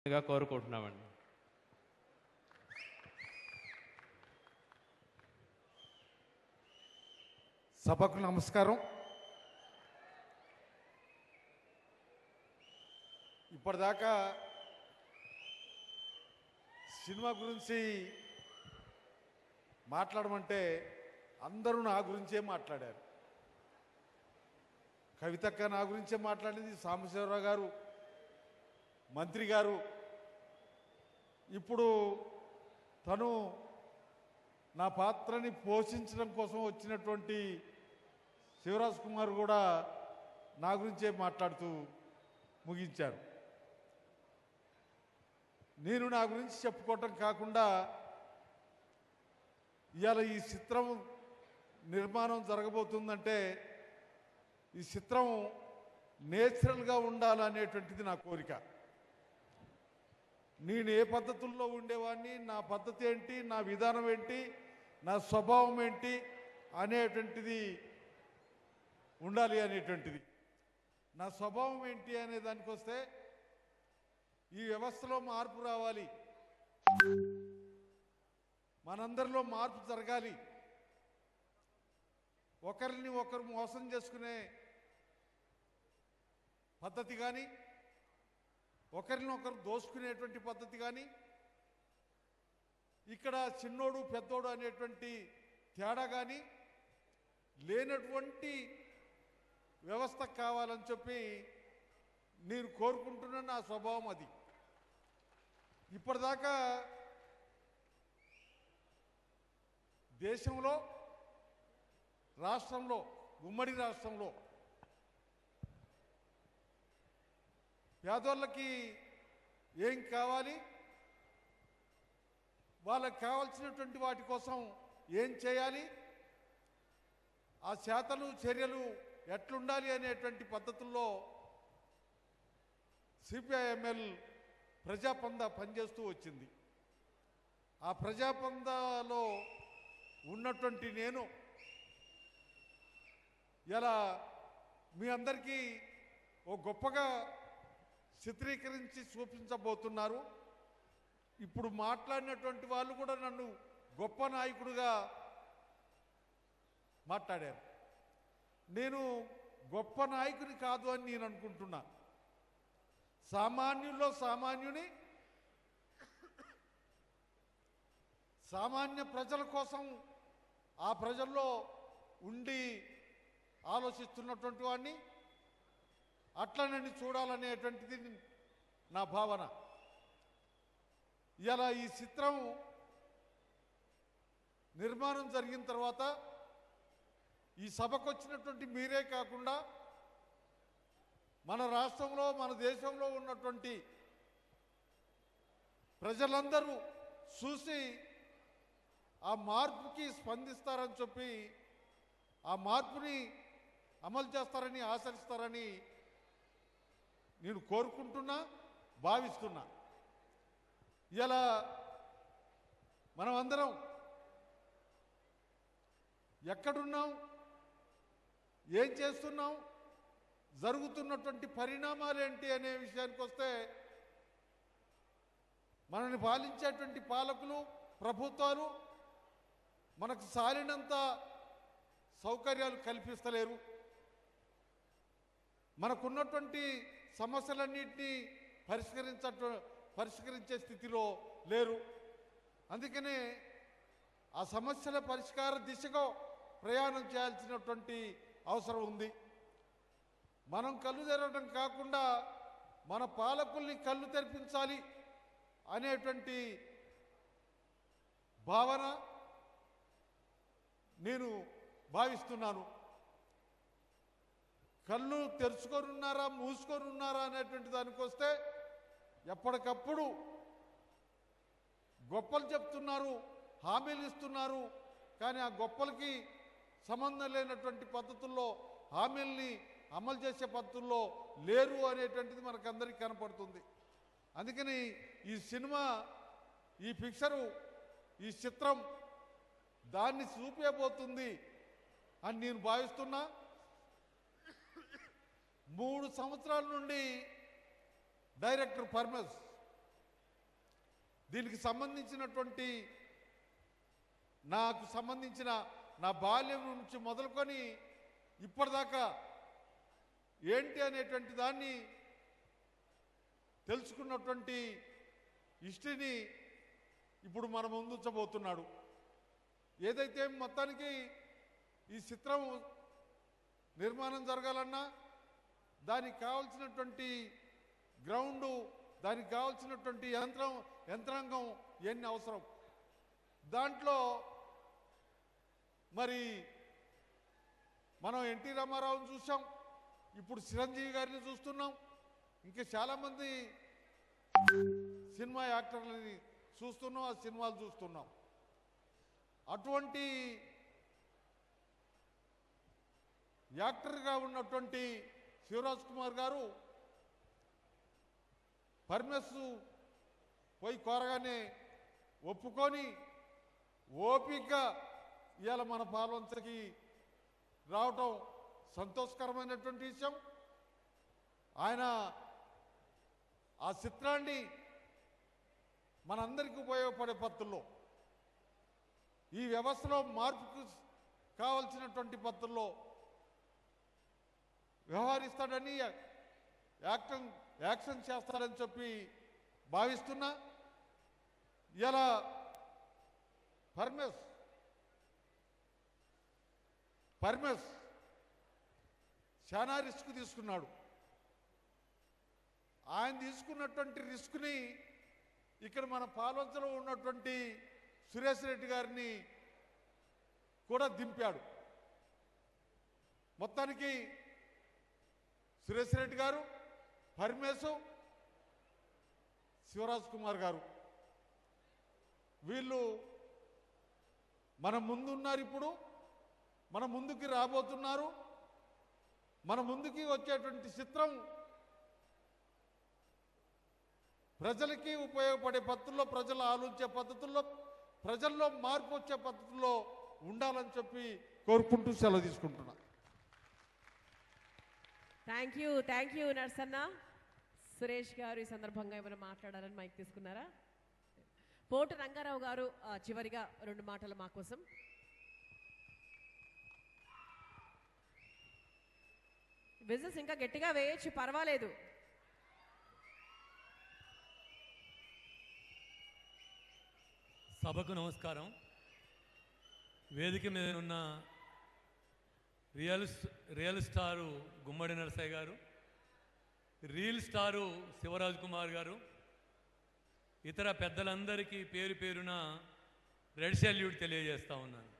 కోరుకుంటున్నామండి. సభకు నమస్కారం. ఇప్పటిదాకా సినిమా గురించి మాట్లాడమంటే అందరూ నా గురించే మాట్లాడారు. కవితక్క నా గురించే మాట్లాడింది, సాంబశివరావు గారు, మంత్రి గారు. ఇప్పుడు తను నా పాత్రని పోషించడం కోసం వచ్చినటువంటి శివరాజ్ కుమార్ కూడా నా గురించే మాట్లాడుతూ ముగించారు. నేను నా గురించి చెప్పుకోవటం కాకుండా ఇవాళ ఈ చిత్రం నిర్మాణం జరగబోతుందంటే ఈ చిత్రం నేచురల్గా ఉండాలనేటువంటిది నా కోరిక. నేను ఏ పద్ధతుల్లో ఉండేవాడిని, నా పద్ధతి ఏంటి, నా విధానం ఏంటి, నా స్వభావం ఏంటి అనేటువంటిది ఉండాలి అనేటువంటిది. నా స్వభావం ఏంటి అనే దానికి వస్తే ఈ వ్యవస్థలో మార్పు రావాలి, మనందరిలో మార్పు జరగాలి. ఒకరిని ఒకరు మోసం చేసుకునే పద్ధతి కానీ, ఒకరిని ఒకరు దోసుకునేటువంటి పద్ధతి కానీ, ఇక్కడ చిన్నోడు పెద్దోడు అనేటువంటి తేడా కానీ లేనటువంటి వ్యవస్థ కావాలని చెప్పి నేను కోరుకుంటున్న నా స్వభావం అది. ఇప్పటిదాకా దేశంలో, రాష్ట్రంలో, ఉమ్మడి రాష్ట్రంలో పేదోళ్ళకి ఏం కావాలి, వాళ్ళకి కావాల్సినటువంటి వాటి కోసం ఏం చేయాలి, ఆ చేతలు చర్యలు ఎట్లుండాలి అనేటువంటి పద్ధతుల్లో సిపిఐఎంఎల్ ప్రజాపంద పనిచేస్తూ వచ్చింది. ఆ ప్రజాపందలో ఉన్నటువంటి నేను ఇలా మీ అందరికీ ఓ గొప్పగా చిత్రీకరించి చూపించబోతున్నారు. ఇప్పుడు మాట్లాడినటువంటి వాళ్ళు కూడా నన్ను గొప్ప నాయకుడిగా మాట్లాడారు. నేను గొప్ప నాయకుని కాదు అని నేను అనుకుంటున్నా. సామాన్యుల్లో సామాన్యుని, సామాన్య ప్రజల కోసం ఆ ప్రజల్లో ఉండి ఆలోచిస్తున్నటువంటి వాడిని, అట్లనని చూడాలనేటువంటిది నా భావన. ఇలా ఈ చిత్రం నిర్మాణం జరిగిన తర్వాత ఈ సభకు వచ్చినటువంటి మీరే కాకుండా మన రాష్ట్రంలో, మన దేశంలో ఉన్నటువంటి ప్రజలందరూ చూసి ఆ మార్పుకి స్పందిస్తారని చెప్పి, ఆ మార్పుని అమలు చేస్తారని ఆశిస్తారని నేను కోరుకుంటున్నా, భావిస్తున్నా. ఇలా మనం అందరం ఎక్కడున్నాం, ఏం చేస్తున్నాం, జరుగుతున్నటువంటి పరిణామాలు ఏంటి అనే విషయానికి వస్తే మనల్ని పాలించేటువంటి పాలకులు, ప్రభుత్వాలు మనకు సాలినంత సౌకర్యాలు కల్పిస్తలేరు. మనకున్నటువంటి సమస్యలన్నింటినీ పరిష్కరించే స్థితిలో లేరు. అందుకనే ఆ సమస్యల పరిష్కార దిశగా ప్రయాణం చేయాల్సినటువంటి అవసరం ఉంది. మనం కళ్ళు తెరవడం కాకుండా మన పాలకుల్ని కళ్ళు తెరిపించాలి అనేటువంటి భావన నేను భావిస్తున్నాను. కళ్ళు తెరుచుకొని ఉన్నారా, మూసుకొని ఉన్నారా అనేటువంటి దానికి వస్తే ఎప్పటికప్పుడు గొప్పలు చెప్తున్నారు, హామీలు ఇస్తున్నారు. కానీ ఆ గొప్పలకి సంబంధం లేనటువంటి పద్ధతుల్లో, హామీల్ని అమలు చేసే పద్ధతుల్లో లేరు అనేటువంటిది మనకందరికీ కనపడుతుంది. అందుకని ఈ సినిమా, ఈ పిక్చరు, ఈ చిత్రం దాన్ని చూపించబోతుంది అని నేను భావిస్తున్నా. 3 సంవత్సరాల నుండి డైరెక్టర్ పర్మస్ దీనికి సంబంధించినటువంటి నాకు సంబంధించిన నా బాల్యం నుంచి మొదలుకొని ఇప్పటిదాకా ఏంటి అనేటువంటి దాన్ని తెలుసుకున్నటువంటి హిస్టరీని ఇప్పుడు మన ముందుంచబోతున్నాడు. ఏదైతే మొత్తానికి ఈ చిత్రం నిర్మాణం జరగాలన్నా దానికి కావాల్సినటువంటి గ్రౌండు, దానికి కావాల్సినటువంటి యంత్రాంగం ఎన్ని అవసరం. దాంట్లో మరి మనం ఎన్టీ రామారావుని చూసాం, ఇప్పుడు చిరంజీవి గారిని చూస్తున్నాం, ఇంకా చాలామంది సినిమా యాక్టర్లని చూస్తున్నాం, ఆ సినిమాలు చూస్తున్నాం. అటువంటి యాక్టర్గా ఉన్నటువంటి శివరాజ్ కుమార్ గారు పర్మిస్ పోయి కోరగానే ఒప్పుకొని ఓపికగా ఇవాళ మన పాల్వంచకి రావటం సంతోషకరమైనటువంటి విషయం. ఆయన ఆ చిత్రాన్ని మనందరికీ ఉపయోగపడే పద్ధతుల్లో, ఈ వ్యవస్థలో మార్పుకు కావలసినటువంటి పద్ధతుల్లో వ్యవహరిస్తాడని, యాక్షన్ చేస్తాడని చెప్పి భావిస్తున్నా. ఇలా పర్మెస్ చాలా రిస్క్ తీసుకున్నాడు. ఆయన తీసుకున్నటువంటి రిస్క్ని ఇక్కడ మన పాల్వంచలో ఉన్నటువంటి సురేష్ రెడ్డి గారిని కూడా దింపాడు. మొత్తానికి సురేష్ రెడ్డి గారు, పరమేశు, శివరాజ్ కుమార్ గారు వీళ్ళు మన ముందున్నారు. ఇప్పుడు మన ముందుకి రాబోతున్నారు. మన ముందుకి వచ్చేటువంటి చిత్రం ప్రజలకి ఉపయోగపడే పద్ధతుల్లో, ప్రజలు ఆలోచించే పద్ధతుల్లో, ప్రజల్లో మార్పు వచ్చే పద్ధతుల్లో ఉండాలని చెప్పి కోరుకుంటూ సెలవు తీసుకుంటున్నా. Thank you Narsanna. సురేష్ గారు ఈ సందర్భంగా ఏమైనా మాట్లాడాలని మైక్ తీసుకున్నారా? పోటు రంగారావు గారు చివరిగా 2 మాటలు మా కోసం. బిజినెస్ ఇంకా గట్టిగా వేయచ్చు, పర్వాలేదు. సభకు నమస్కారం. వేదిక మీద ఉన్న రియల్ స్టారు గుమ్మడి నరసయ్య గారు, రీల్ స్టారు శివరాజ్ కుమార్ గారు, ఇతర పెద్దలందరికీ పేరు పేరున రెడ్ సెల్యూట్ తెలియజేస్తా ఉన్నాను.